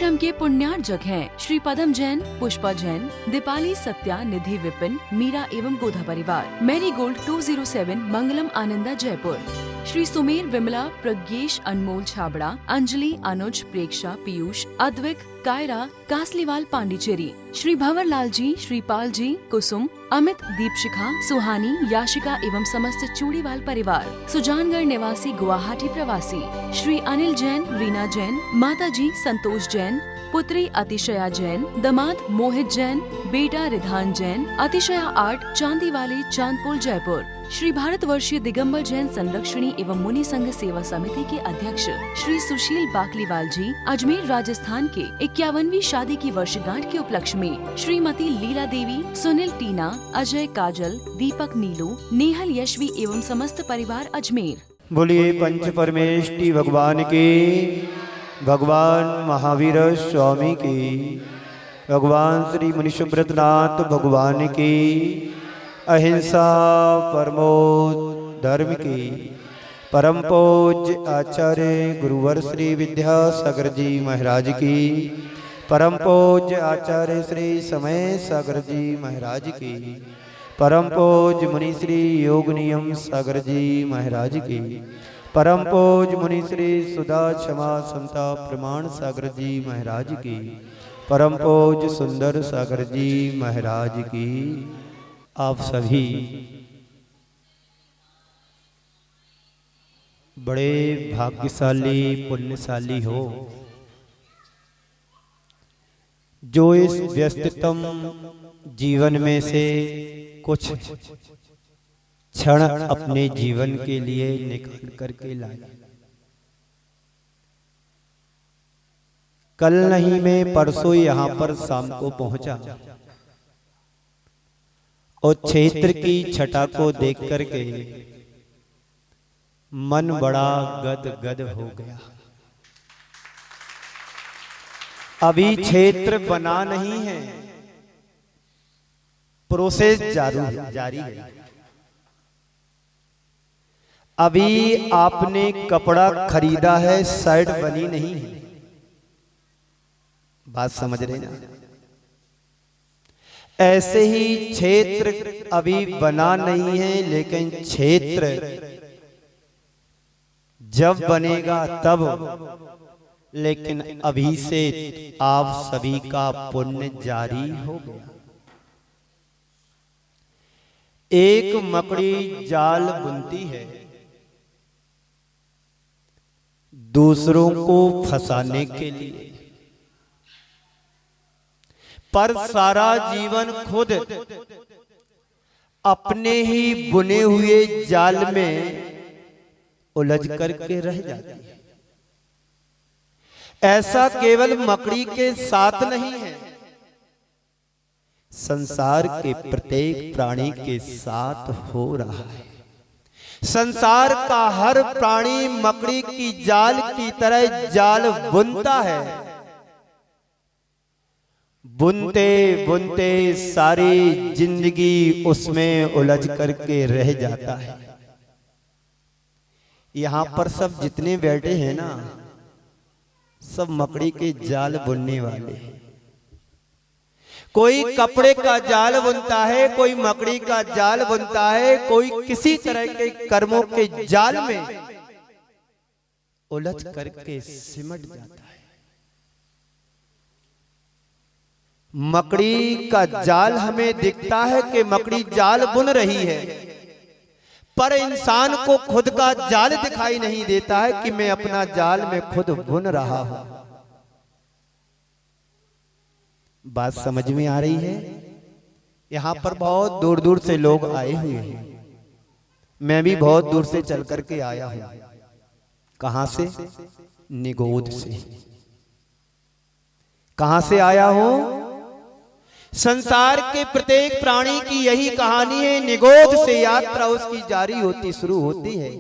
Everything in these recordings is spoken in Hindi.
कार्यक्रम के पुण्यार्जक हैं श्री पदम जैन, पुष्पा जैन, दीपाली, सत्या, निधि, विपिन, मीरा एवं गोधा परिवार। मैरी गोल्ड 207, मंगलम, आनंदा, जयपुर। श्री सुमेर, विमला, प्रज्ञेश, अनमोल, छाबड़ा, अंजलि, अनुज, प्रेक्षा, पीयूष, अद्विक, कायरा, कासलीवाल, पांडिचेरी। श्री भंवर लाल जी, श्रीपाल जी, कुसुम, अमित, दीपशिखा, सुहानी, याशिका एवं समस्त चूड़ीवाल परिवार। सुजानगढ़ निवासी, गुवाहाटी प्रवासी श्री अनिल जैन, रीना जैन, माता जी संतोष जैन, पुत्री अतिशया जैन, दामाद मोहित जैन, बेटा रिधान जैन, अतिशया आर्ट, चांदीवाली, चांदपुर, जयपुर। श्री भारतवर्षीय दिगंबर जैन संरक्षणी एवं मुनि संघ सेवा समिति के अध्यक्ष श्री सुशील बाकलीवाल जी, अजमेर, राजस्थान के 51वीं शादी की वर्षगांठ के उपलक्ष्य में श्रीमती लीला देवी, सुनील, टीना, अजय, काजल, दीपक, नीलू, नेहल, यशवी एवं समस्त परिवार, अजमेर। बोलिए पंच परमेष्टि भगवान की, भगवान महावीर स्वामी की, भगवान श्री मुनिसुब्रतनाथ भगवान की, अहिंसा परमो धर्म की, परम पूज्य आचार्य गुरुवर श्री विद्यासागर जी महाराज की, परम पूज्य आचार्य श्री समय सागर जी महाराज की, परम पूज्य मुनि श्री योग नियम सागर जी महाराज की, परम पूज्य मुनि श्री सुधा क्षमा समता प्रमाण सागर जी महाराज की, परम पूज्य सुंदर सागर जी महाराज की। आप सभी बड़े भाग्यशाली पुण्यशाली हो जो इस व्यस्ततम जीवन में से कुछ क्षण अपने जीवन के लिए निकाल करके लाए। कल नहीं मैं परसों यहाँ पर शाम को पहुंचा और क्षेत्र की छटा को देख करके मन बड़ा गदगद हो गया। अभी क्षेत्र बना नहीं है, प्रोसेस जारी है। अभी आपने कपड़ा खरीदा है, शर्ट बनी नहीं है। बात समझ रहे ना? ऐसे ही क्षेत्र अभी बना नहीं है, लेकिन क्षेत्र जब बनेगा तब। लेकिन अभी से आप सभी का पुण्य जारी हो गया। एक मकड़ी जाल बुनती है दूसरों को फंसाने के लिए, पर सारा जीवन खुद अपने ही बुने हुए जाल में उलझ करके रह जाती है। ऐसा केवल मकड़ी के साथ नहीं है, संसार के प्रत्येक प्राणी के साथ हो रहा है। संसार का हर प्राणी मकड़ी की जाल की तरह जाल बुनता है। बुनते बुनते सारी जिंदगी उसमें उलझ करके रह जाता है। यहां पर सब जितने बैठे हैं ना, सब मकड़ी के जाल बुनने वाले हैं। कोई कपड़े का जाल बुनता है, कोई मकड़ी का जाल बुनता है, कोई किसी तरह के कर्मों के जाल में उलझ करके सिमट जाता है। मकड़ी का जाल हमें दिखता है कि मकड़ी जाल बुन रही है, पर इंसान को खुद का जाल दिखाई नहीं देता है कि मैं अपना जाल में खुद बुन रहा हूं। बात समझ में आ रही है? यहां पर बहुत दूर दूर से लोग आए हुए हैं। मैं भी बहुत दूर से चल करके आया हूं। कहां से? निगोद से। कहां से आया हूं? संसार के प्रत्येक प्राणी की यही कहानी है। निगोद से यात्रा उसकी जारी होती शुरू होती है,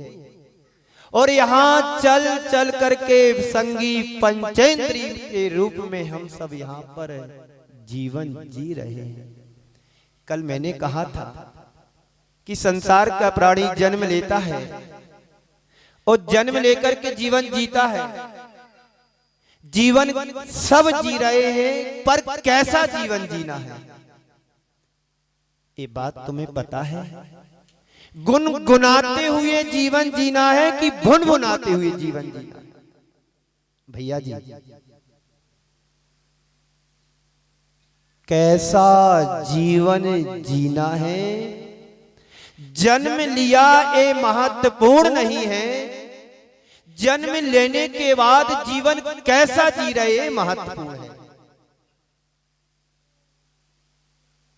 और यहाँ चल चल करके संगी पंचेंद्रिय के रूप में हम सब यहाँ पर जीवन जी रहे हैं। कल मैंने कहा था कि संसार का प्राणी जन्म लेता है और जन्म लेकर के जीवन जीता है। जीवन सब जी रहे हैं, पर कैसा जीवन जीना है ये बात तुम्हें पता है? गुनगुनाते हुए जीवन जीना है कि भुनभुनाते हुए जीवन जीना है? भैया जी, कैसा जीवन जीना है? जन्म लिया ये महत्वपूर्ण नहीं है, जन्म लेने के बाद जीवन कैसा जी रहे महत्वपूर्ण है।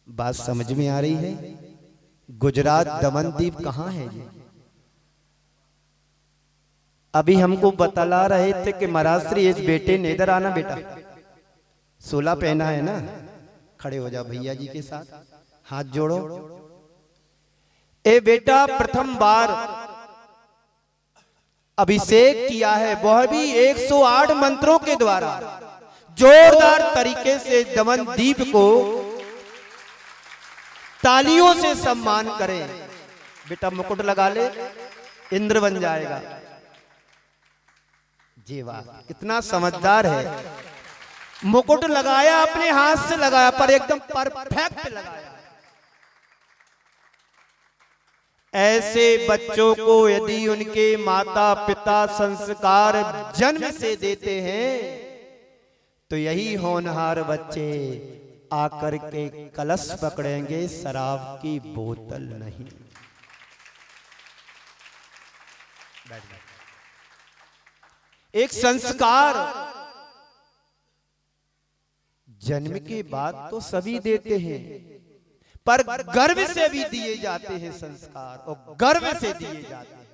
बात समझ में आ रही है? गुजरात दमनदीप कहां है ये? अभी हमको बतला रहे थे कि महाराज श्री इस बेटे ने इधर आना, बेटा 16 पहना है ना, खड़े हो जाओ भैया जी के साथ, हाथ जोड़ो। ए बेटा प्रथम बार अभिषेक किया है, वह भी 108 मंत्रों के द्वारा। जोरदार तरीके से दमनदीप को तालियों से सम्मान करें। बेटा मुकुट लगा ले, इंद्र बन जाएगा। जी वाह, कितना समझदार है। मुकुट लगाया, अपने हाथ से लगाया, पर एकदम परफेक्ट लगाया। ऐसे बच्चों को यदि उनके माता पिता संस्कार जन्म से देते हैं तो यही होनहार बच्चे आकर के कलश पकड़ेंगे, शराब की बोतल नहीं। एक संस्कार जन्म के बाद तो सभी देते हैं, पर गर्व से भी दिए जाते हैं संस्कार, और गर्व से दिए जाते हैं।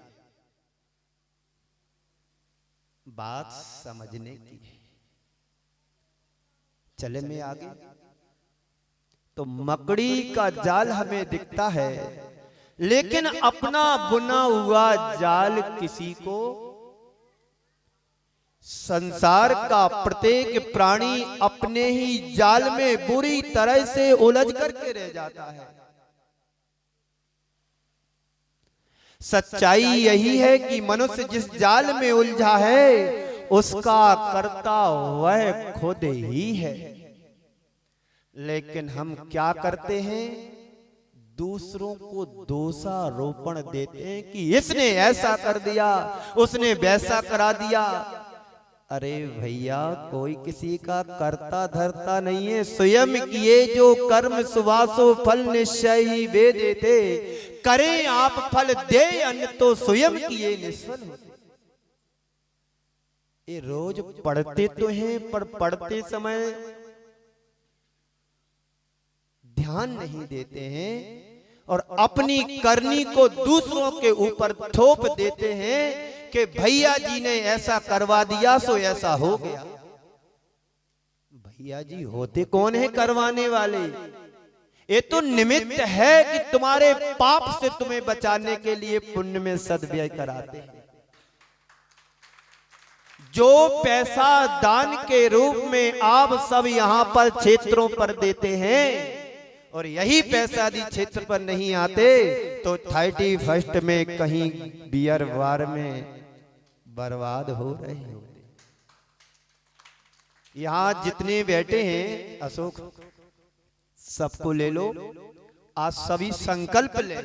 बात समझने की है। चले में आगे तो मकड़ी का जाल हमें दिखता है, लेकिन अपना बुना हुआ जाल किसी को, संसार का प्रत्येक प्राणी अपने ही जाल में बुरी तरह से उलझ करके रह जाता है। सच्चाई यही है कि मनुष्य जिस जाल में उलझा है उसका कर्ता वह खुद ही है। लेकिन हम क्या करते हैं? दूसरों को दोषारोपण देते हैं कि इसने ऐसा कर दिया, उसने वैसा करा दिया। अरे भैया, कोई किसी का कर्ता धर्ता नहीं है। स्वयं किए जो कर्म सुवासो फल निश्चय ही वे देते, करें आप फल दे अन्य तो स्वयं किए निष्फल होते। ये रोज पढ़ते तो हैं, पर पढ़ते समय ध्यान नहीं देते हैं और अपनी करनी को दूसरों के ऊपर थोप देते हैं कि भैया जी ने ऐसा करवा दिया सो ऐसा हो गया। भैया जी होते कौन है करवाने वाले? ये तो निमित्त है कि तुम्हारे पाप से तुम्हें बचाने के लिए पुण्य में सद्व्यय कराते हैं। जो पैसा दान के रूप में आप सब यहाँ पर क्षेत्रों पर देते हैं और यही पैसा यदि क्षेत्र पर नहीं आते तो 31 में कहीं बियर बार में बर्बाद हो रहे होते। यहां जितने बैठे हैं अशोक, सबको ले लो। आज सभी संकल्प ले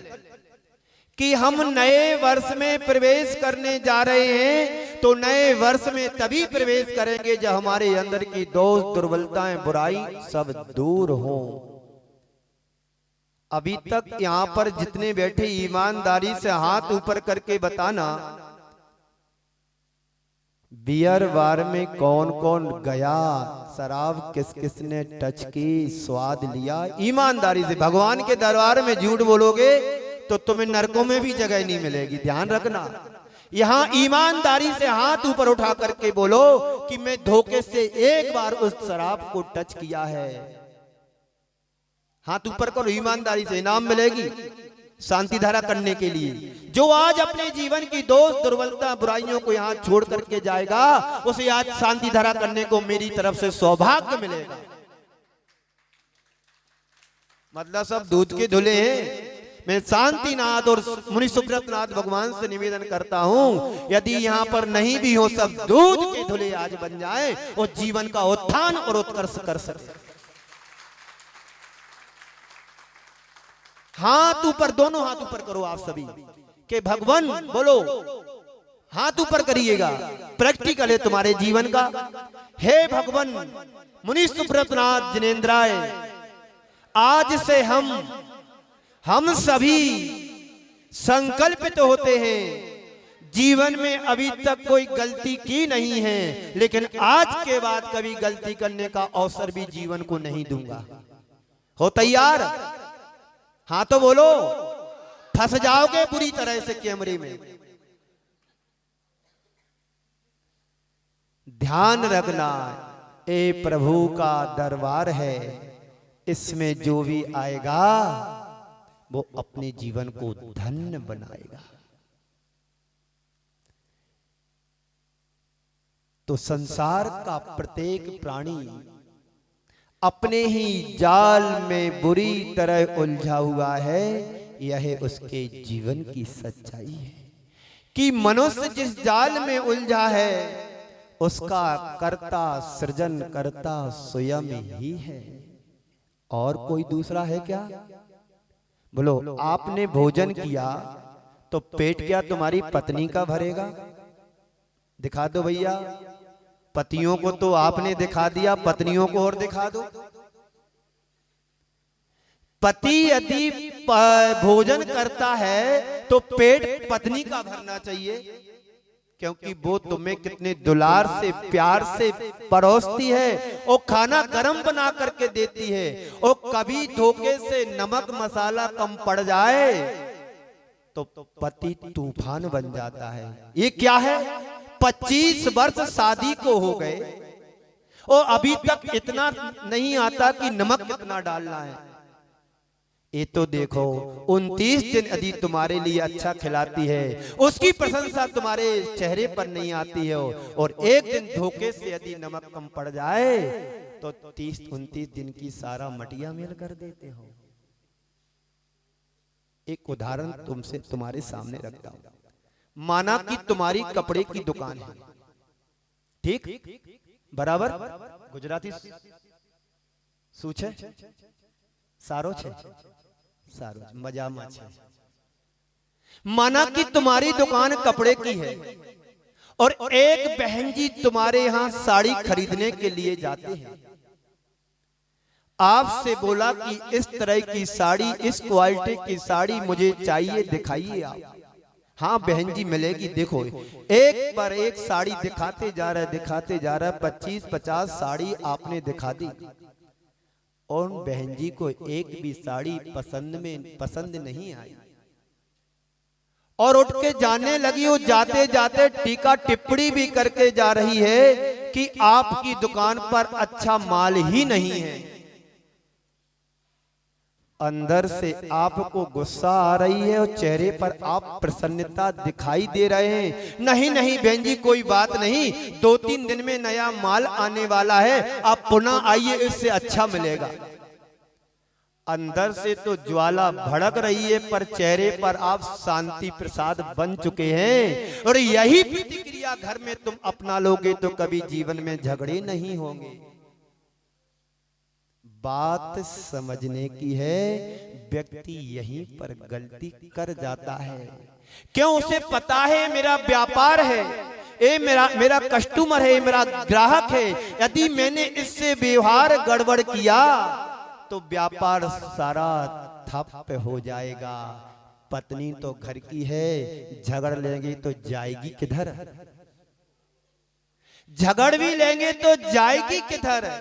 कि हम नए वर्ष में प्रवेश करने जा रहे हैं, तो नए वर्ष में तभी प्रवेश करेंगे जब हमारे अंदर की दोष दुर्बलताएं बुराई सब दूर हों। अभी तक यहां पर जितने बैठे ईमानदारी से हाथ ऊपर करके बताना, बियर बार में कौन कौन गया, शराब किस किस ने टच की, स्वाद लिया? ईमानदारी से। भगवान के दरबार में झूठ बोलोगे तो तुम्हें नरकों में भी जगह नहीं मिलेगी, ध्यान रखना। यहां ईमानदारी से हाथ ऊपर उठा करके बोलो कि मैं धोखे से एक बार उस शराब को टच किया है। हाथ ऊपर करो, ईमानदारी से, इनाम मिलेगी शांति धारा करने के लिए। जो आज अपने जीवन की दोष दुर्बलता बुराइयों को यहाँ छोड़ करके जाएगा, उसे आज शांति धारा करने को मेरी तरफ से सौभाग्य मिलेगा। मतलब सब दूध के धुले हैं, मैं शांतिनाथ और मुनि सुब्रतनाथ भगवान से निवेदन करता हूं, यदि यहाँ पर नहीं भी हो सब दूध के धुले आज बन जाए और जीवन का उत्थान और उत्कर्ष कर सके। हाथ ऊपर, दोनों हाथ ऊपर करो आप सभी के भगवान बोलो, हाथ ऊपर करिएगा। प्रैक्टिकल है तुम्हारे जीवन का। हे भगवान मुनि सुब्रतनाथ जिनेन्द्राय, आज से हम सभी संकल्पित होते हैं, जीवन में अभी तक कोई गलती की नहीं है, लेकिन आज के बाद कभी गलती करने का अवसर भी जीवन को नहीं दूंगा। हो तैयार? हाँ तो बोलो, फंस जाओगे बुरी तरह से कैमरे में। ध्यान रखना, ए प्रभु का दरबार है, इसमें जो भी आएगा वो अपने जीवन को धन्य बनाएगा। तो संसार का प्रत्येक प्राणी अपने ही जाल में बुरी तरह उलझा हुआ है। यह उसके जीवन की सच्चाई है कि मनुष्य जिस जाल में उलझा है उसका कर्ता सृजन करता स्वयं ही है, और कोई दूसरा है क्या? बोलो, आपने भोजन किया तो पेट क्या तुम्हारी पत्नी का भरेगा? दिखा दो भैया, पतियों को तो आपने दिखा दिया, पत्नियों को और दिखा दो। पति यदि भोजन करता है तो पेट पत्नी का भरना चाहिए, क्योंकि वो तुम्हें कितने दुलार से प्यार से परोसती है और खाना गर्म बना करके देती है। और कभी धोखे से नमक मसाला कम पड़ जाए तो पति तूफान बन जाता है। ये क्या है? 25 वर्ष शादी को हो गए और अभी तक इतना नहीं आता कि नमक कितना डालना है। ये तो देखो, 29 दिन यदि तुम्हारे लिए अच्छा खिलाती है, उसकी प्रशंसा तुम्हारे चेहरे पर नहीं आती है, और एक दिन धोखे से यदि नमक कम पड़ जाए तो 30-29 दिन की सारा मटिया मेल कर देते हो। एक उदाहरण तुमसे तुम्हारे सामने रखता हूं। माना कि तुम्हारी कपड़े की दुकान है, ठीक? बराबर? गुजराती सूछे सारो छे, सारो मजा में छे। माना कि तुम्हारी दुकान कपड़े की है और एक बहन जी तुम्हारे यहां साड़ी खरीदने के लिए जाते हैं। आपसे बोला कि इस तरह की साड़ी, इस क्वालिटी की साड़ी मुझे चाहिए, दिखाइए आप। हाँ बहन जी मिलेगी। देखो, एक पर एक साड़ी दिखाते जा रहा है, दिखाते जा रहा है, 25-50 साड़ी आपने दिखा दी और बहन जी को एक भी साड़ी पसंद नहीं आई और उठ के जाने लगी। वो जाते जाते टीका टिप्पणी भी करके जा रही है कि आपकी दुकान पर अच्छा माल ही नहीं है। अंदर से आपको गुस्सा आ रही है और चेहरे पर आप प्रसन्नता दिखाई दे रहे हैं। नहीं नहीं बहन जी कोई बात नहीं, 2-3 दिन में नया माल आने वाला है, आप पुनः आइए, इससे अच्छा मिलेगा। अंदर से तो ज्वाला भड़क रही है पर चेहरे पर आप शांति प्रसाद बन चुके हैं। और यही प्रतिक्रिया घर में तुम अपना लोगे तो कभी जीवन में झगड़े नहीं होंगे। बात समझने की है, व्यक्ति यहीं पर गलती कर जाता है। क्यों? उसे पता है मेरा व्यापार है, ये मेरा कस्टमर है, मेरा ग्राहक है, यदि मैंने इससे व्यवहार गड़बड़ किया तो व्यापार सारा ठप हो जाएगा। पत्नी तो घर की है, झगड़ लेंगे तो जाएगी किधर? झगड़ भी लेंगे तो जाएगी किधर?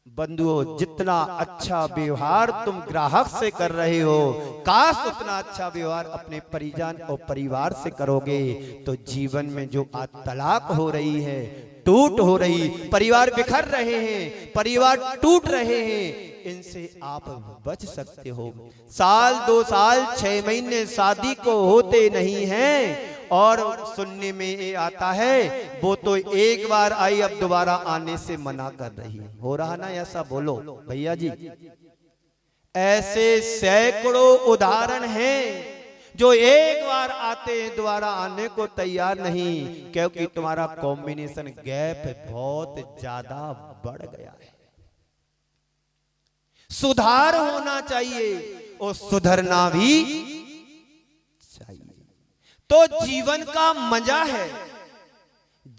बंधुओं, जितना अच्छा व्यवहार तुम ग्राहक से कर रहे हो, काश उतना अच्छा व्यवहार अपने परिजन और परिवार से करोगे तो जीवन में जो आज तलाक हो रही है, टूट हो रही, परिवार बिखर रहे हैं, परिवार टूट रहे हैं, इनसे आप बच सकते हो। 1, 2 साल 6 महीने शादी को होते नहीं हैं और सुनने में ये आता है वो तो एक बार आई, अब दोबारा आने से मना कर रही है। हो रहा ना ऐसा? बोलो भैया जी, ऐसे सैकड़ों उदाहरण हैं जो एक बार आते हैं, दोबारा आने को तैयार नहीं, क्योंकि तुम्हारा कॉम्बिनेशन गैप बहुत ज्यादा बढ़ गया है। सुधार होना चाहिए और सुधरना भी चाहिए। तो जीवन का मजा है,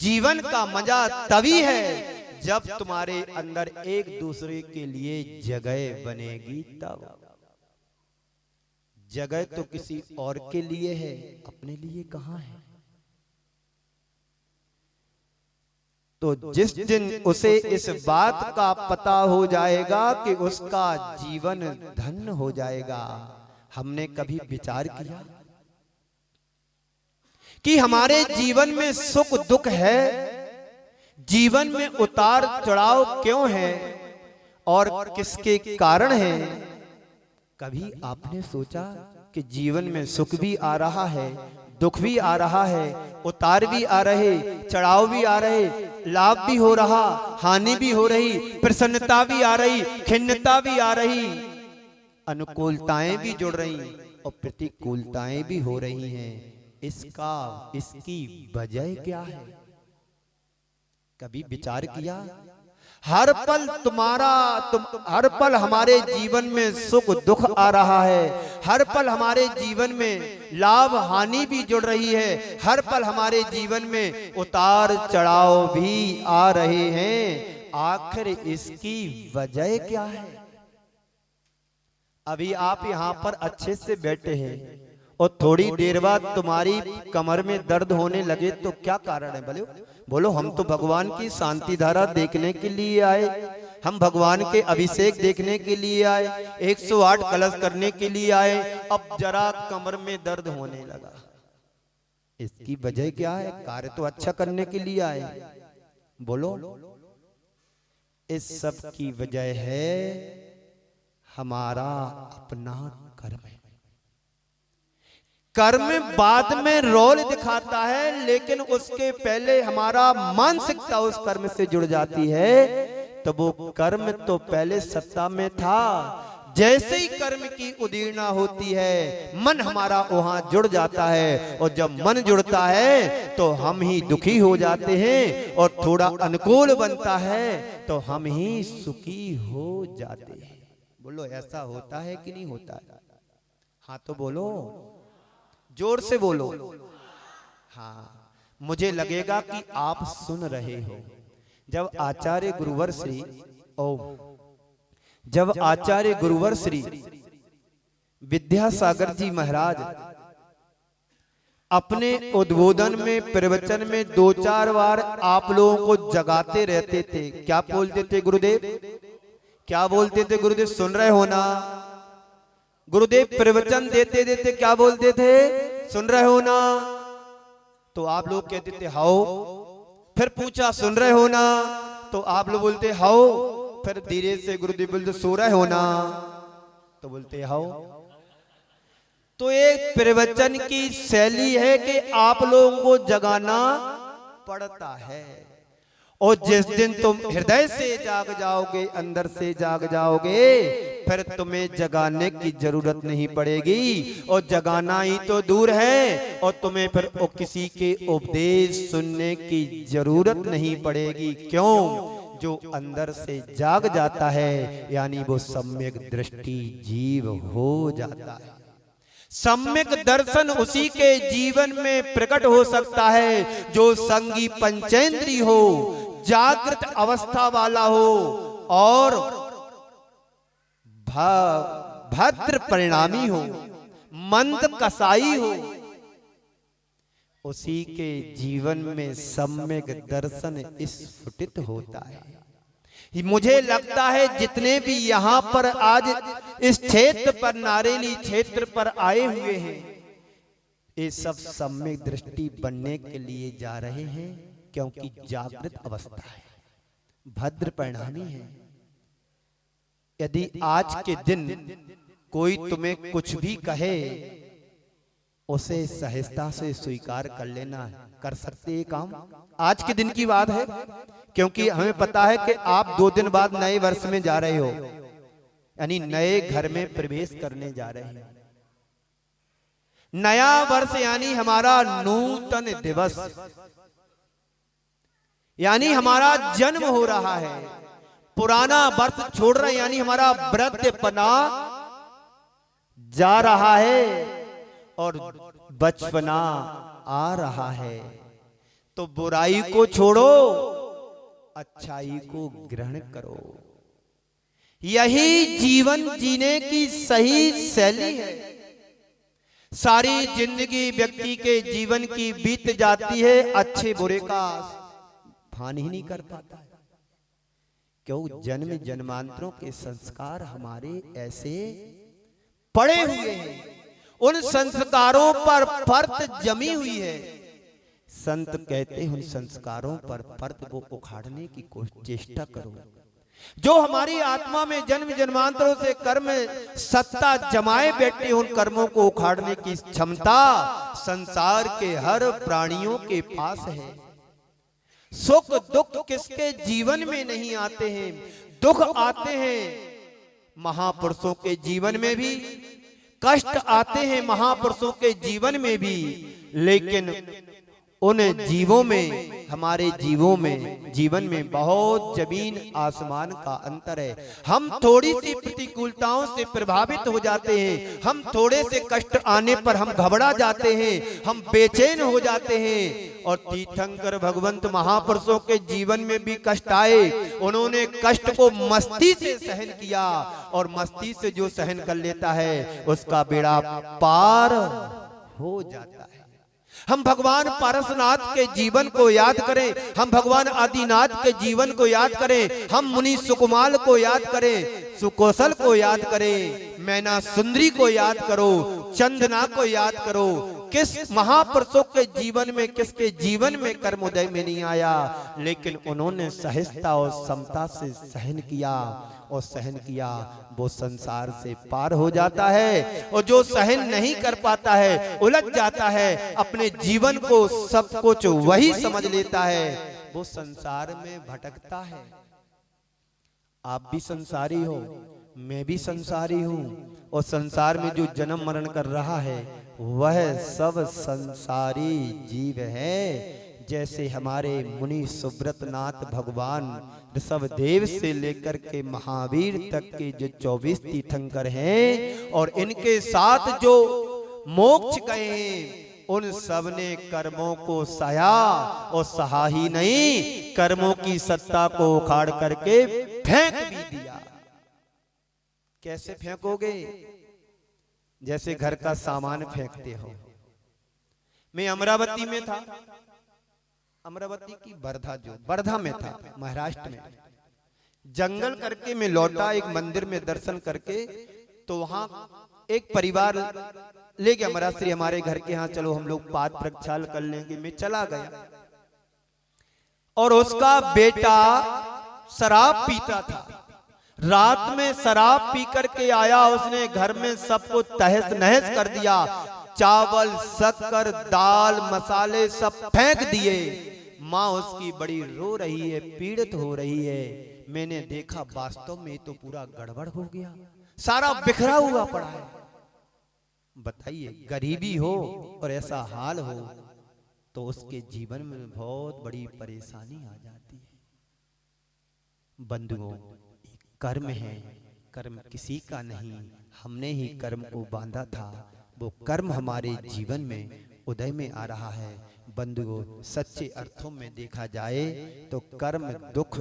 जीवन का मजा तभी है जब तुम्हारे अंदर एक दूसरे के लिए जगह बनेगी तब। जगह तो किसी और के लिए है, अपने लिए कहां है। तो जिस दिन उसे इस बात का पता हो जाएगा कि उसका जीवन धन्य हो जाएगा। हमने कभी विचार किया कि हमारे जीवन में सुख दुख है, जीवन में उतार चढ़ाव क्यों है और किसके कारण है? कभी आपने सोचा कि जीवन में सुख भी आ रहा है, दुख भी आ रहा है, उतार भी आ रहे, चढ़ाव भी आ रहे, लाभ भी हो रहा, हानि भी हो रही, प्रसन्नता भी आ रही, खिन्नता भी आ रही, अनुकूलताएं भी जुड़ रही और प्रतिकूलताएं भी हो रही हैं। इसकी वजह क्या है? कभी विचार किया? हर पल हमारे जीवन में सुख दुख आ रहा है, हर पल हमारे जीवन में लाभ हानि भी जुड़ रही है, हर पल हमारे जीवन में उतार चढ़ाव भी आ रहे हैं। आखिर इसकी वजह क्या है? अभी आप यहाँ पर अच्छे से बैठे हैं और थोड़ी देर बाद तुम्हारी कमर में दर्द होने लगे तो क्या कारण है? बोलो। हम तो भगवान की शांति धारा देखने के लिए आए, हम भगवान के अभिषेक देखने के लिए आए, 108 कलश करने के लिए आए, अब जरा कमर में दर्द होने लगा। इसकी वजह क्या है? कार्य तो अच्छा करने के लिए आए। बोलो। इस सब की वजह है हमारा अपना कर्म। कर्म बाद में रोल दिखाता है, लेकिन उसके पहले हमारा मानसिकता उस कर्म से जुड़ जाती है। तो वो कर्म तो पहले सत्ता में था, जैसे ही कर्म की उदीर्णा होती है मन हमारा वहां जुड़ जाता है, और जब मन जुड़ता है तो हम ही दुखी हो जाते हैं, और थोड़ा अनुकूल बनता है तो हम ही सुखी हो जाते हैं। बोलो, ऐसा होता है कि नहीं होता है? हाँ तो बोलो, जोर से बोलो। हाँ, मुझे लगेगा कि आप सुन रहे हो। जब आचार्य गुरुवर श्री विद्यासागर जी महाराज अपने उद्बोधन में, प्रवचन में 2-4 बार आप लोगों को जगाते रहते थे। क्या बोलते थे गुरुदेव? क्या बोलते थे गुरुदेव? सुन रहे हो ना? गुरुदेव प्रवचन देते देते क्या बोलते थे? सुन रहे हो ना? तो आप लोग कहते थे हाओ। फिर पूछा सुन रहे हो ना? तो आप लोग बोलते हाओ। फिर धीरे से गुरुदेव बोलते सो रहे हो ना? तो बोलते हाओ। तो एक प्रवचन की शैली है कि आप लोगों को जगाना पड़ता है, और जिस दिन तुम हृदय से जाग जाओगे, अंदर से जाग जाओगे, फिर तुम्हें जगाने की जरूरत नहीं पड़ेगी। और जगाना ही तो दूर है, और तुम्हें फिर किसी के उपदेश सुनने की जरूरत नहीं पड़ेगी। क्यों? जो अंदर से जाग जाता है, यानी वो सम्यक दृष्टि जीव हो जाता है। सम्यक दर्शन उसी के जीवन में प्रकट हो सकता है जो संगी पंचेंद्री हो, जागृत अवस्था वाला हो, और भद्र परिणामी हो, मंद कसाई हो। उसी के जीवन में सम्यक दर्शन स्फुटित होता है। मुझे लगता है जितने भी यहाँ पर आज इस क्षेत्र पर, नारेली क्षेत्र पर आए हुए हैं, ये सब सम्यक दृष्टि बनने के लिए जा रहे हैं, क्योंकि जागृत अवस्था है, भद्र परिणामी है। यदि आज के दिन कोई तुम्हें कुछ भी कहे, उसे सहजता से स्वीकार कर लेना। कर सकते ये काम? आज के दिन की बात है, क्योंकि हमें पता है कि आप 2 दिन बाद नए वर्ष में जा रहे हो। यानी नए घर में प्रवेश करने जा रहे हैं। नया वर्ष यानी हमारा नूतन दिवस, यानी हमारा जन्म हो रहा है। पुराना वर्ष छोड़ रहे हैं यानी हमारा वृद्धपना जा रहा है और बचपना आ रहा है। तो बुराई को छोड़ो, अच्छाई को ग्रहण करो। यही जीवन जीने की सही शैली है। सारी जिंदगी व्यक्ति के जीवन की बीत जाती है, अच्छे बुरे का भान ही नहीं कर पाता है। क्यों? जन्म जन्मांतरों के संस्कार हमारे ऐसे पड़े हुए हैं, उन संस्कारों पर परत जमी हुई है। संत कहते हैं उन संस्कारों पर परत वो उखाड़ने की चेष्टा करो। जो हमारी आत्मा में जन्म जन्मांतरों से कर्म सत्ता जमाए बैठे, उन कर्मों को उखाड़ने की क्षमता संसार के हर प्राणियों के पास है। सुख दुख किसके जीवन में नहीं आते हैं? दुख आते हैं महापुरुषों के जीवन में भी, कष्ट आते हैं महापुरुषों के जीवन में भी, लेकिन उन जीवों में, हमारे जीवन में बहुत जमीन आसमान का अंतर है। हम थोड़ी सी प्रतिकूलताओं से प्रभावित हो जाते हैं, हम थोड़े से कष्ट आने पर हम घबरा जाते हैं, हम बेचैन हो जाते हैं। और तीर्थंकर भगवंत महापुरुषों के जीवन में भी कष्ट आए, उन्होंने कष्ट को मस्ती से सहन किया, और मस्ती से जो सहन कर लेता है उसका बेड़ा पार हो जाता है। हम भगवान पारसनाथ के जीवन को याद करें, हम भगवान आदिनाथ के जीवन को याद करें, हम मुनि सुकुमाल को याद करें, सुकौशल को याद करें, मैना सुंदरी को याद करो, चंदना को याद करो। किस महापुरुषों के जीवन में, किसके जीवन में कर्मोदय में नहीं आया, लेकिन उन्होंने सहजता और समता से सहन किया, और सहन किया वो संसार से पार हो जाता है। और जो सहन नहीं कर पाता है, उलझ जाता है, अपने जीवन को सब कुछ वही समझ लेता है, वो संसार में भटकता है। आप भी संसारी हो, मैं भी संसारी हूं, और संसार में जो जन्म मरण कर रहा है वह सब संसारी जीव है। जैसे हमारे मुनि सुब्रत नाथ भगवान ऋषभदेव से लेकर के महावीर तक के जो 24 तीर्थंकर हैं, और इनके साथ जो मोक्ष गए हैं, उन सब ने कर्मों को सहा, और सहा ही नहीं, कर्मों की सत्ता को उखाड़ करके फेंक भी दिया। कैसे फेंकोगे? जैसे घर का सामान फेंकते हो। मैं अमरावती में था, अमरावती की वर्धा में था, महाराष्ट्र में। जंगल करके मैं लौटा, एक मंदिर में दर्शन करके, तो वहां एक परिवार ले गया महाराज श्री हमारे घर के यहाँ, चलो हम लोग पाद प्रक्षाल कर लेंगे। मैं चला गया, और उसका बेटा शराब पीता था। रात में शराब पी करके आया, उसने घर में सबको तहस नहस कर दिया, चावल शक्कर दाल मसाले सब फेंक दिए। माँ उसकी बड़ी रो रही है, पीड़ित हो रही है। मैंने देखा वास्तव में तो पूरा गड़बड़ हो गया, सारा बिखरा हुआ पड़ा है। बताइए, गरीबी हो और ऐसा हाल हो तो उसके जीवन में बहुत बड़ी परेशानी आ जाती है। बंधुओं, कर्म है, कर्म किसी का नहीं, हमने ही कर्म को बांधा था। वो कर्म हमारे जीवन में उदय में आ रहा है। बंधुओं, सच्चे अर्थों में देखा जाए तो कर्म दुख,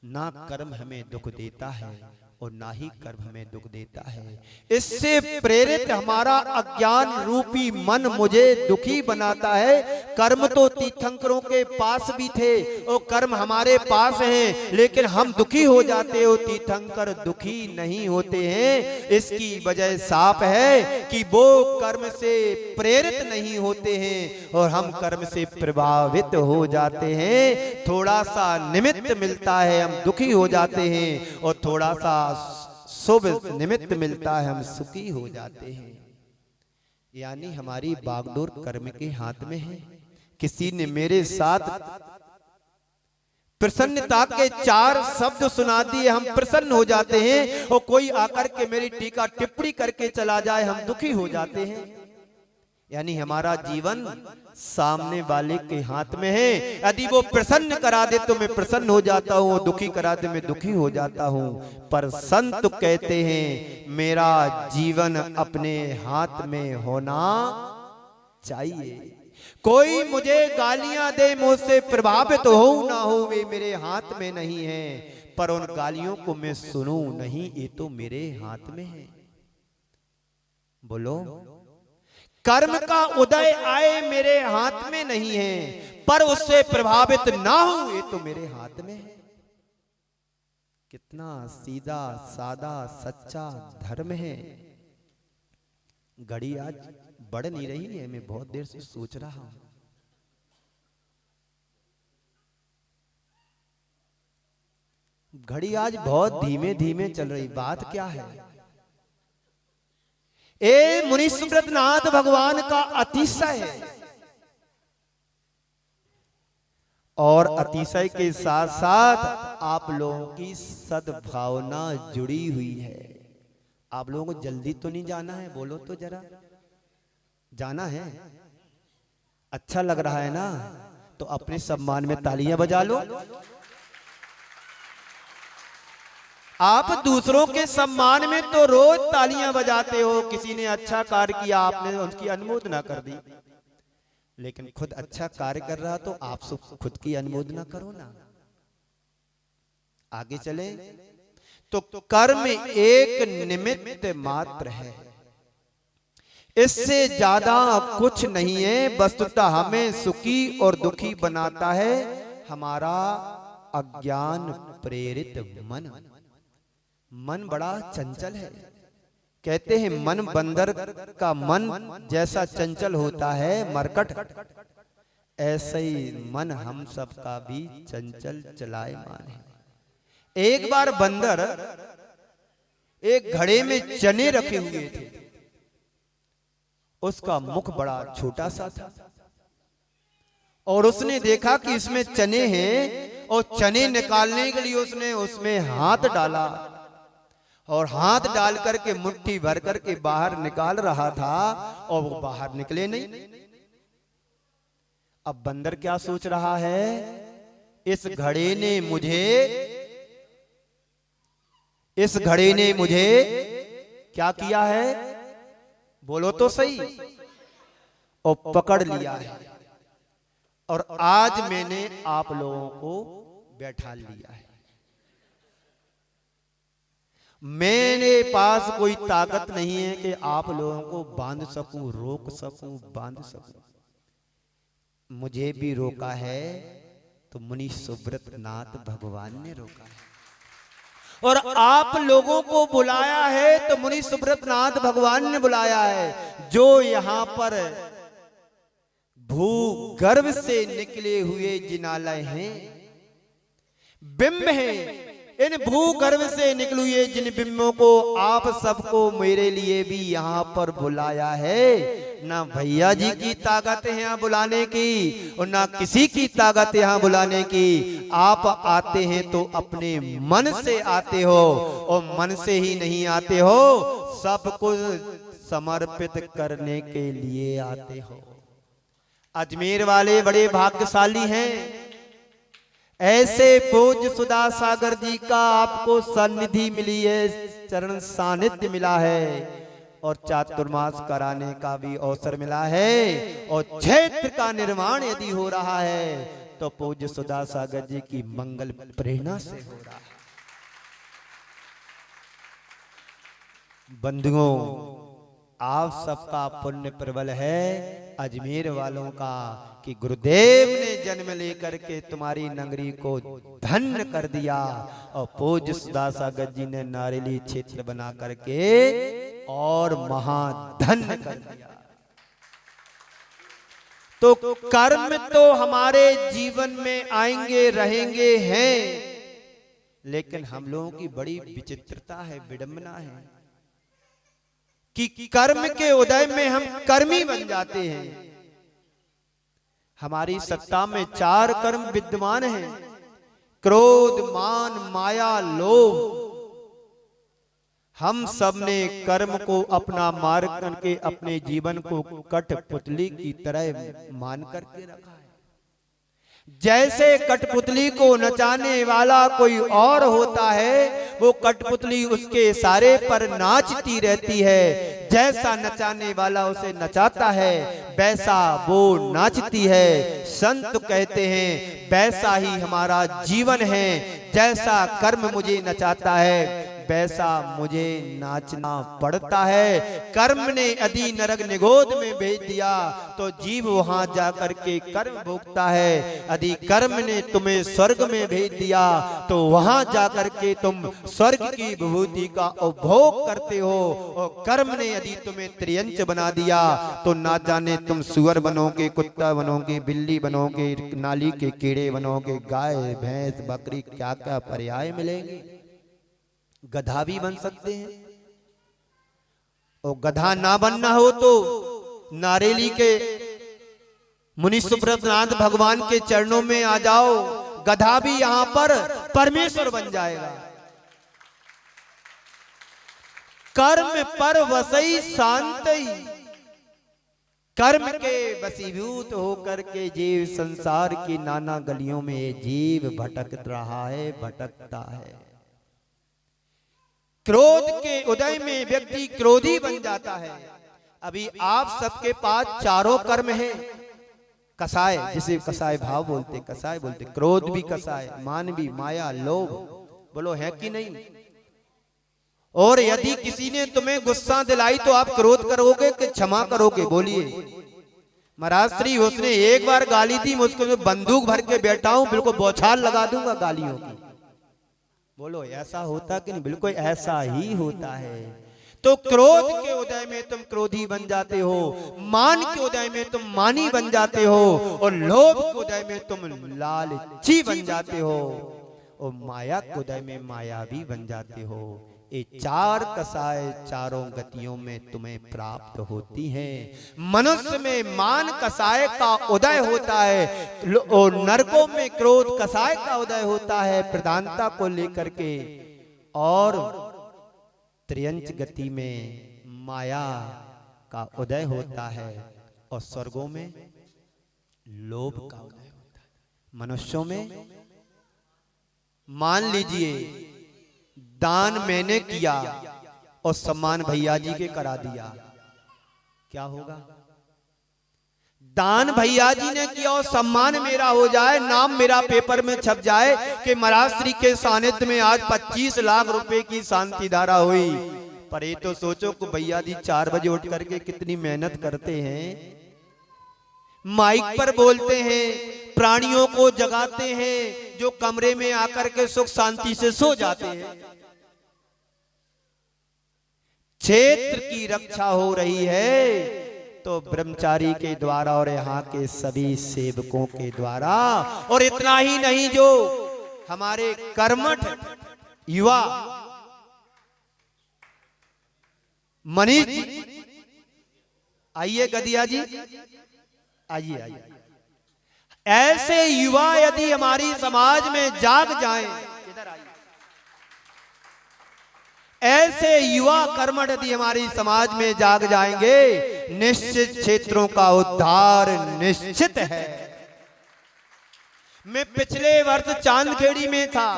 ना कर्म हमें दुख देता है और ना ही कर्म हमें दुख देता है। इससे प्रेरित हमारा अज्ञान रूपी मन मुझे दुखी बनाता है। कर्म तो तीर्थंकरों के पास भी थे और कर्म हमारे पास हैं, लेकिन हम दुखी हो जाते हो, तीर्थंकर दुखी नहीं होते हैं। इसकी वजह साफ है कि वो कर्म से प्रेरित नहीं होते हैं और हम कर्म से प्रभावित हो जाते हैं। थोड़ा सा निमित्त मिलता है हम दुखी हो जाते हैं, और थोड़ा सा शुभ निमित्त मिलता है हम सुखी हो जाते हैं। यानी हमारी बागडोर कर्म के हाथ में है। किसी ने मेरे साथ प्रसन्नता के 4 शब्द सुना दिए, हम प्रसन्न हो जाते हैं, और कोई आकर के मेरी टीका टिप्पणी करके चला जाए, हम दुखी हो जाते हैं। यानी हमारा जीवन सामने वाले के हाथ में है। यदि वो प्रसन्न करा दे तो मैं प्रसन्न हो जाता हूँ, दुखी करा दे मैं दुखी हो जाता हूँ। पर संत कहते हैं मेरा जीवन अपने हाथ में होना चाहिए। कोई मुझे गालियां दे, मुझसे प्रभावित हो ना हो, वे मेरे हाथ में नहीं है, पर उन गालियों को मैं सुनूं नहीं, ये तो मेरे हाथ में है। बोलो, कर्म का उदय आए मेरे हाथ में नहीं है, पर उससे प्रभावित ना हो, ये तो मेरे हाथ में है। कितना सीधा सादा सच्चा धर्म है। घड़ी आज बढ़ नहीं रही है, मैं बहुत देर से सोच रहा हूं। घड़ी आज बहुत धीमे धीमे चल रही, बात क्या है? ए मुनि सुब्रतनाथ भगवान का अतिशय है, और अतिशय के साथ साथ आप लोगों की सद्भावना जुड़ी हुई है। आप लोगों को जल्दी तो नहीं जाना है? बोलो तो जरा, जाना है? अच्छा लग रहा है ना? तो अपने सम्मान में तालियां बजा लो। आप दूसरों के सम्मान में तो रोज तालियां बजाते हो, किसी ने अच्छा कार्य किया, आपने उसकी अनुमोदना कर दी, लेकिन खुद अच्छा कार्य कर रहा तो आप खुद की अनुमोदना करो ना। आगे चले तो कर्म एक निमित्त मात्र है, इससे ज्यादा कुछ नहीं है। वस्तुतः हमें सुखी और दुखी बनाता है हमारा अज्ञान प्रेरित मन। मन बड़ा चंचल है। कहते हैं मन बंदर का मन जैसा चंचल होता है मरकट, ऐसे ही मन हम सब का भी चंचल चलायमान है। एक बार बंदर एक घड़े में चने रखे हुए थे, उसका मुख बड़ा छोटा सा था, और उसने देखा कि इसमें चने हैं, और चने निकालने के लिए उसने उसमें हाथ डाला, और हाथ डाल करके मुट्ठी भर करके बाहर निकाल रहा था, और वो बाहर निकले नहीं। अब बंदर क्या सोच रहा है, इस घड़े ने मुझे क्या किया है? बोलो तो सही। और पकड़ लिया है, और आज मैंने आप लोगों को बैठा लिया है। मेरे पास कोई ताकत नहीं है कि आप लोगों को बांध सकूं, रोक सकूं, बांध सकूं। मुझे भी रोका है तो मुनि सुब्रतनाथ भगवान ने रोका है, और आप लोगों को बुलाया है तो मुनि सुब्रतनाथ भगवान ने बुलाया है। जो यहां पर भूगर्भ से निकले हुए जिनालय हैं, बिंब हैं, इन भूगर्भ से निकले हुए जिन बिंबों को आप सबको मेरे लिए भी यहाँ पर बुलाया है। ना भैया जी की ताकत है यहाँ बुलाने की, और ना किसी की ताकत यहाँ बुलाने की। आप आते हैं तो अपने मन से आते हो, और मन से ही नहीं आते हो, सब कुछ समर्पित करने के लिए आते हो। अजमेर वाले बड़े भाग्यशाली हैं, ऐसे पूज्य सुधा सागर जी का आपको सन्निधि मिली है, चरण सानिध्य मिला है, और चातुर्मास कराने का भी अवसर मिला है, और क्षेत्र का निर्माण यदि हो रहा है तो पूज्य सुधा सागर जी की मंगल प्रेरणा से हो रहा है। बंधुओं, आप सबका पुण्य प्रबल है, अजमेर वालों का, कि गुरुदेव ने जन्म लेकर के तुम्हारी नगरी को धन्य कर दिया, और पूज्य सुधा सागर जी ने नारेली क्षेत्र बना करके और महाधन्य कर दिया। तो कर्म तो हमारे जीवन में आएंगे रहेंगे हैं, लेकिन हम लोगों की बड़ी विचित्रता है, विडंबना है कि कर्म के उदय में हम कर्मी बन जाते हैं। हमारी सत्ता में 4 कर्म विद्यमान हैं। क्रोध, मान, माया, लोभ, हम सब ने कर्म को अपना मार्ग करके अपने जीवन को कठपुतली की तरह मान करके रखा है। जैसे कठपुतली को नचाने वाला कोई और होता है, वो कठपुतली उसके इशारे पर नाचती रहती है। जैसा नचाने वाला उसे नचाता है वैसा वो नाचती है। संत कहते हैं वैसा ही हमारा जीवन है, जैसा कर्म मुझे नचाता है वैसा मुझे नाचना पड़ता है। कर्म ने यदि नरक निगोद में भेज दिया तो जीव वहां जाकर के कर्म भोगता है। यदि कर्म ने तुम्हें स्वर्ग में भेज दिया तो वहां जाकर के तुम स्वर्ग की विभूति का उपभोग करते हो। और कर्म ने यदि तुम्हें त्रियंच बना दिया तो ना जाने तुम सुअर बनोगे, कुत्ता बनोगे, बिल्ली बनोगे, नाली के कीड़े बनोगे, गाय, भैंस, बकरी, क्या क्या पर्याय मिलेंगे। गधा भी बन सकते हैं। और गधा ना बनना हो तो नारेली के मुनि सुब्रतनाथ भगवान के चरणों में आ जाओ, गधा भी यहां पर परमेश्वर बन जाएगा। कर्म पर वसई शांति, कर्म के वशीभूत होकर के जीव संसार की नाना गलियों में जीव भटक रहा है, भटकता है। क्रोध के उदय में व्यक्ति क्रोधी बन जाता है। अभी आप सबके पास चारों कर्म हैं। कसाय, जिसे कसाय भाव बोलते, कसाय बोलते, क्रोध भी कसाय, मान भी, माया, लोभ, बोलो है कि नहीं। और यदि किसी ने तुम्हें गुस्सा दिलाई तो आप क्रोध करोगे कि क्षमा करोगे, बोलिए। महाराज श्री उसने एक बार गाली दी, मुझको बंदूक भर के बैठा हूं, बिल्कुल बौछार लगा दूंगा गालियों की। बोलो ऐसा होता कि नहीं। बिल्कुल ऐसा ही होता है। तो क्रोध के उदय में तुम क्रोधी बन जाते हो, मान के उदय में तुम मानी बन जाते हो, और लोभ के उदय में तुम लालची बन जाते हो, और माया के उदय में मायावी बन जाते हो। ये चार कसाय चारों गतियों में तुम्हें प्राप्त होती हैं। मनुष्य में मान कसाय का उदय होता है और नरकों में क्रोध कसाय का उदय होता है प्रधानता को लेकर के, और त्रियंच गति में माया का उदय होता है, और स्वर्गों में लोभ का उदय होता है। मनुष्यों में मान लीजिए दान मैंने किया और सम्मान भैया जी के करा दिया, क्या होगा। दान भैया जी ने किया और सम्मान मेरा हो जाए, नाम मेरा पेपर में छप जाए कि महाराज श्री के सानिध्य में आज 25 लाख रुपए की शांति धारा हुई। पर ये तो सोचो कि भैया जी 4 बजे उठ करके कितनी मेहनत करते हैं, माइक पर बोलते हैं, प्राणियों को जगाते हैं, जो कमरे में आकर के सुख शांति से सो जाते हैं। क्षेत्र की रक्षा हो रही है तो ब्रह्मचारी के द्वारा और यहाँ के सभी सेवकों के द्वारा। और इतना ही नहीं, जो हमारे कर्मठ युवा मनीष जी, आइए गदिया जी, आइए आइए। ऐसे युवा यदि हमारी समाज में जाग जाएं, ऐसे युवा कर्मठ यदि हमारी समाज में जाग जाएंगे, निश्चित क्षेत्रों का उद्धार निश्चित है। मैं पिछले वर्ष चांदखेड़ी में था,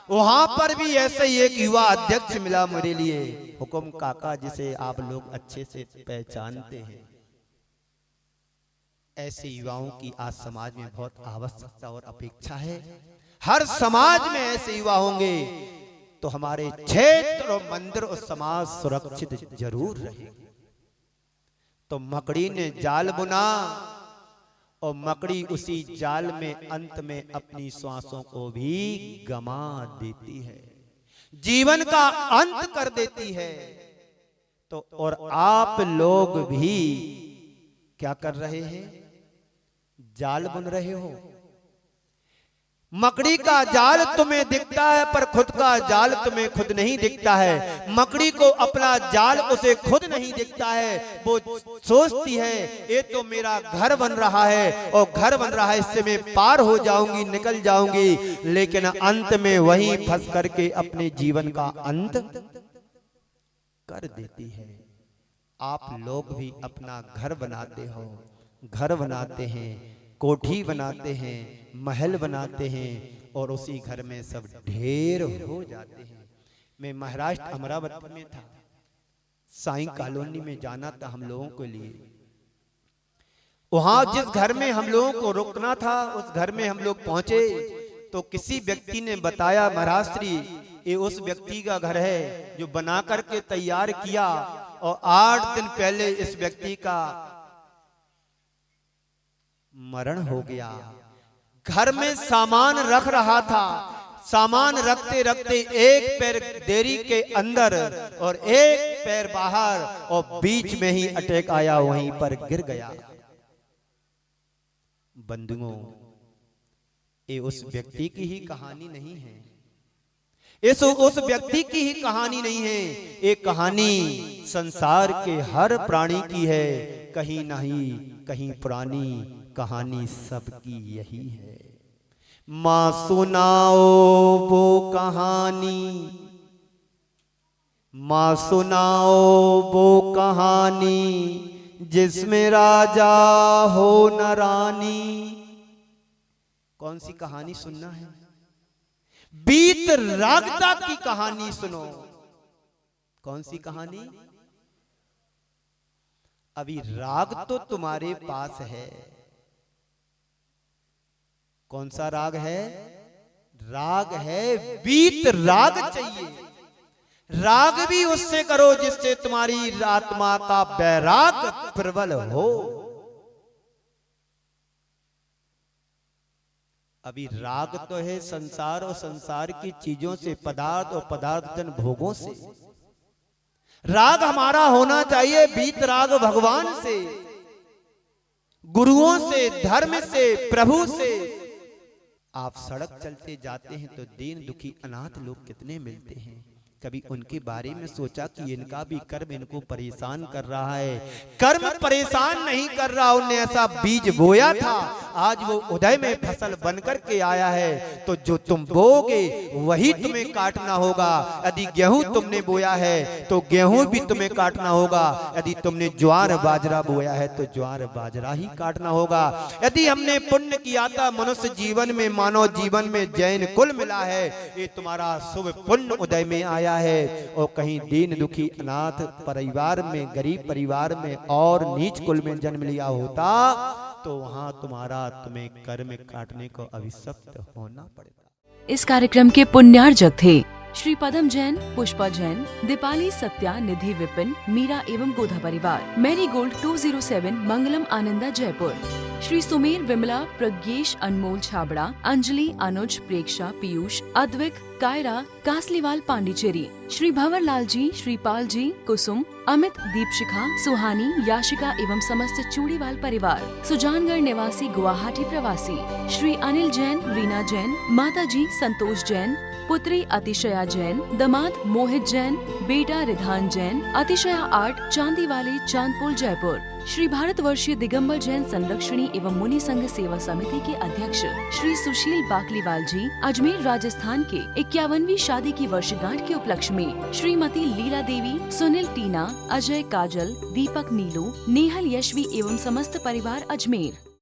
वहां पर भी ऐसे ही एक युवा अध्यक्ष मिला मेरे लिए, हुकुम काका, जिसे आप लोग अच्छे से पहचानते हैं। ऐसे युवाओं की आज समाज में बहुत आवश्यकता और अपेक्षा है। हर समाज में ऐसे युवा होंगे तो हमारे क्षेत्र और मंदिर और समाज सुरक्षित जरूर रहेगी। तो मकड़ी ने जाल बुना और मकड़ी उसी जाल में अंत में अपनी श्वासों को भी गमा देती है, जीवन का अंत कर देती है। तो और आप लोग भी क्या कर रहे हैं, जाल बुन रहे हो। मकड़ी का जाल तुम्हें दिखता है पर खुद का जाल तुम्हें खुद नहीं दिखता है। मकड़ी को अपना जाल उसे खुद नहीं दिखता है। वो सोचती है ये तो मेरा घर बन रहा है और घर बन रहा है, इससे मैं पार हो जाऊंगी, निकल जाऊंगी, लेकिन अंत में वही फंस करके अपने जीवन का अंत कर देती है। आप लोग भी अपना घर बनाते हो, घर बनाते हैं, कोठी बनाते हैं, महल बनाते हैं और उसी घर में सब ढेर हो जाते हैं। मैं महाराष्ट्र अमरावती में था, साईं कॉलोनी में जाना था हम लोगों के लिए। वहां जिस घर में हम लोगों को रुकना था उस घर में हम लोग पहुंचे तो किसी व्यक्ति ने बताया, महाराज श्री ये उस व्यक्ति का घर है जो बना करके तैयार किया और 8 दिन पहले इस व्यक्ति का मरण हो गया। घर में सामान रख रहा था, सामान रखते रखते एक पैर देरी के अंदर और एक पैर बाहर और बीच में ही अटैक आया, वहीं पर गिर गया। बंधुओं, ये उस व्यक्ति की ही कहानी नहीं है, इस उस व्यक्ति की ही कहानी नहीं है, ये कहानी संसार के हर प्राणी की है। कहीं नहीं कहीं पुरानी कहानी सबकी यही है। माँ सुनाओ वो कहानी, माँ सुनाओ वो कहानी जिसमें राजा हो न रानी। कौन सी कहानी सुनना है? बीत रागता की कहानी सुनो। कौन सी कहानी? अभी राग तो तुम्हारे पास है। कौन सा राग है? राग है बीत राग चाहिए। राग भी उससे करो जिससे तुम्हारी आत्मा का बैराग प्रबल हो। अभी राग तो है संसार और संसार की चीजों से, पदार्थ और पदार्थ जन भोगों से। राग हमारा होना चाहिए बीत राग भगवान से, गुरुओं से, धर्म से, प्रभु से। आप सड़क चलते जाते हैं तो दीन दुखी अनाथ लोग कितने मिलते हैं। कभी उनके बारे में सोचा कि इनका भी कर्म इनको परेशान कर रहा है? कर्म परेशान नहीं कर रहा, उन्हें ऐसा बीज बोया था, आज वो उदय में फसल बन करके आया है। तो जो तुम बोगे वही तुम्हें काटना होगा। यदि गेहूं तुमने बोया है तो गेहूं भी तुम्हें काटना होगा। यदि तुमने ज्वार बाजरा बोया है तो ज्वार बाजरा ही काटना होगा। यदि हमने पुण्य किया था मनुष्य जीवन में, मानव जीवन में जैन कुल मिला है, ये तुम्हारा शुभ पुण्य उदय में आया है। और कहीं दीन दुखी अनाथ परिवार में, गरीब परिवार में और नीच कुल में जन्म लिया होता तो वहां तुम्हें कर्म काटने को अभिशप्त होना पड़ेगा। इस कार्यक्रम के पुण्यार्जक थे श्री पदम जैन, पुष्पा जैन, दीपाली सत्या, निधि विपिन, मीरा एवं गोधा परिवार, मैरी गोल्ड 207, मंगलम आनंदा जयपुर, श्री सुमेर विमला, प्रज्ञेश अनमोल छाबड़ा, अंजलि, अनुज, प्रेक्षा, पीयूष, अद्विक, कायरा, कासलीवाल पांडिचेरी, श्री भंवर लाल जी, श्रीपाल जी, कुसुम, अमित, दीपशिखा, सुहानी, याशिका एवं समस्त चूड़ीवाल परिवार, सुजानगढ़ निवासी, गुवाहाटी प्रवासी, श्री अनिल जैन, रीना जैन, माता जी संतोष जैन, पुत्री अतिशया जैन, दामाद मोहित जैन, बेटा रिधान जैन, अतिशया आर्ट, चांदीवाली, चांदपुर, जयपुर, श्री भारतवर्षीय दिगंबर जैन संरक्षणी एवं मुनि संघ सेवा समिति के अध्यक्ष श्री सुशील बाकलीवाल जी, अजमेर राजस्थान के 51वीं शादी की वर्षगांठ के उपलक्ष्य में श्रीमती लीला देवी, सुनील, टीना, अजय, काजल, दीपक, नीलू, नेहल, यशवी एवं समस्त परिवार अजमेर।